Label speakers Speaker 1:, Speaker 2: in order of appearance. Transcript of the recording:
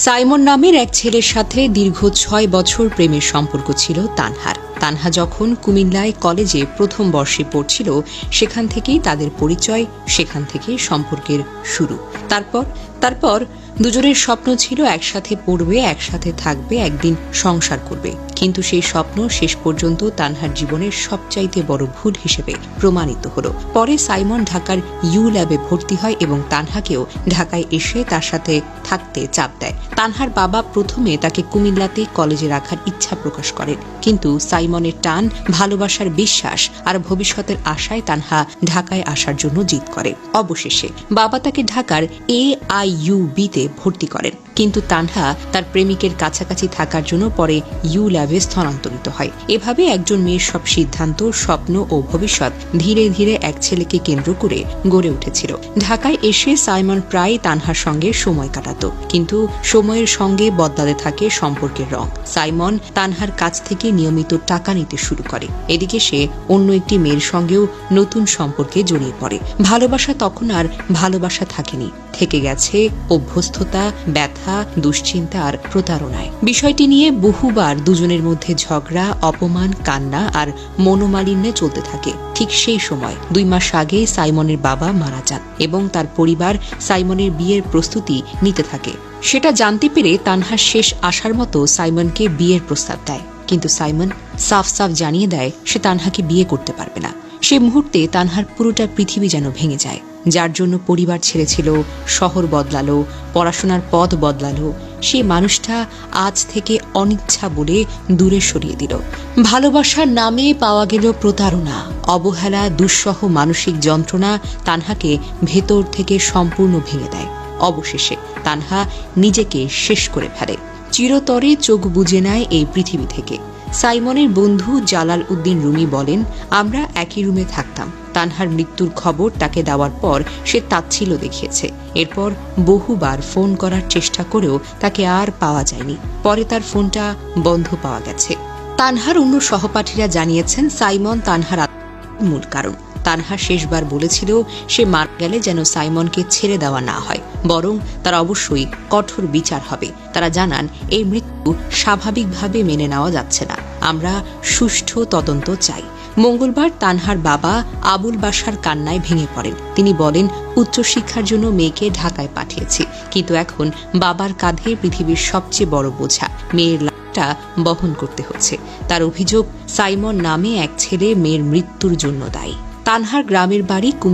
Speaker 1: Simon নামের এক ছেলের সাথে দীর্ঘ ৬ বছর প্রেমের সম্পর্ক ছিল তানহার। তানহা যখন কুমিল্লায় কলেজে প্রথম বর্ষে পড়ছিল, সেখান থেকেই তাদের পরিচয়, সেখান থেকেই সম্পর্কের শুরু। তারপর দুজনের স্বপ্ন ছিল একসাথে পড়বে, একসাথে থাকবে, একদিন সংসার করবে। কিন্তু সেই স্বপ্ন শেষ পর্যন্ত তানহার জীবনের সবচাইতে বড় ভুল হিসেবে প্রমাণিত হলো। পরে সাইমন ঢাকার ইউ ল্যাবে ভর্তি হয় এবং তানহাকেও ঢাকায় এসে তার সাথে থাকতে চাপ দেয়। তানহার বাবা প্রথমে তাকে কুমিল্লাতে কলেজে রাখার ইচ্ছা প্রকাশ করেন, কিন্তু সাইমনের টান, ভালোবাসার বিশ্বাস আর ভবিষ্যতের আশায় তানহা ঢাকায় আসার জন্য জিদ করে। অবশেষে বাবা তাকে ঢাকার AIUB-তে ভর্তি করেন, কিন্তু তানহা তার প্রেমিকের কাছাকাছি থাকার জন্য পরে ইউ ল্যাবে স্থানান্তরিত হয়। এভাবে একজন মেয়ের সব সিদ্ধান্ত, স্বপ্ন ও ভবিষ্যৎ ধীরে ধীরে এক ছেলেকে কেন্দ্র করে গড়ে উঠেছিল। ঢাকায় এসে সাইমন প্রায় তানহার সঙ্গে সময় কাটাত, কিন্তু সময়ের সঙ্গে বদলাতে থাকে সম্পর্কের রং। সাইমন তানহার কাছ থেকে নিয়মিত টাকা নিতে শুরু করে। এদিকে সে অন্য একটি মেয়ের সঙ্গেও নতুন সম্পর্কে জড়িয়ে পড়ে। ভালোবাসা তখন আর ভালোবাসা থাকেনি, থেকে গেছে অভ্যস্ততা, ব্যথা, দুশ্চিন্তা আর প্রতারণায়। বিষয়টি নিয়ে বহুবার দুজনের মধ্যে ঝগড়া, অপমান, কান্না আর মনোমালিন্যে চলতে থাকে। ঠিক সেই সময় 2 মাস আগে সাইমনের বাবা মারা যান এবং তার পরিবার সাইমনের বিয়ের প্রস্তুতি নিতে থাকে। সেটা জানতে পেরে তানহা শেষ আশার মতো সাইমনকে বিয়ের প্রস্তাব দেয়, কিন্তু সাইমন সাফ জানিয়ে দেয় সে তানহাকে বিয়ে করতে পারবে না। সে মুহূর্তে তানহার পুরোটা পৃথিবী যেন ভেঙে যায়। যার জন্য পরিবার ছেড়েছিল, শহর বদলালো, পড়াশোনার পথ বদলালো, সে মানুষটা আজ থেকে অনিচ্ছা বলে দূরে সরিয়ে দিল। ভালোবাসার নামে পাওয়া গেল প্রতারণা, অবহেলা, দুঃসহ মানসিক যন্ত্রণা তানহাকে ভেতর থেকে সম্পূর্ণ ভেঙে দেয়। অবশেষে তানহা নিজেকে শেষ করে ফেলে, চিরতরে চোখ বুজে নেয় এই পৃথিবী থেকে। সাইমনের বন্ধু জালাল উদ্দিন রুমি বলেন, আমরা একই রুমে থাকতাম। তানহার মৃত্যুর খবর তাকে দেওয়ার পর সে তাচ্ছিল্য দেখিয়েছে। এরপর বহুবার ফোন করার চেষ্টা করেও তাকে আর পাওয়া যায়নি। পরে তার ফোনটা বন্ধ পাওয়া গেছে। তানহার অন্য সহপাঠীরা জানিয়েছেন সাইমন তানহার মূল কারণ। তানহা শেষবার বলেছিল সে মারা গেলে যেন সাইমনকে ছেড়ে দেওয়া না হয়, বরং তার অবশ্যই কঠোর বিচার হবে। তারা জানান এই মৃত্যু স্বাভাবিকভাবে মেনে নেওয়া যাচ্ছে না, আমরা সুষ্ঠু তদন্ত চাই। মঙ্গলবার তানহার বাবা আবুল বাশার কান্নায় ভেঙে পড়েন। তিনি বলেন, উচ্চশিক্ষার জন্য মেয়েকে ঢাকায় পাঠিয়েছি, কিন্তু এখন বাবার কাঁধে পৃথিবীর সবচেয়ে বড় বোঝা, মেয়ের লাশটা বহন করতে হচ্ছে। তার অভিযোগ, সাইমন নামে এক ছেলে মেয়ের মৃত্যুর জন্য দায়ী। তানহার গ্রামের বাড়ি কুমিল্লা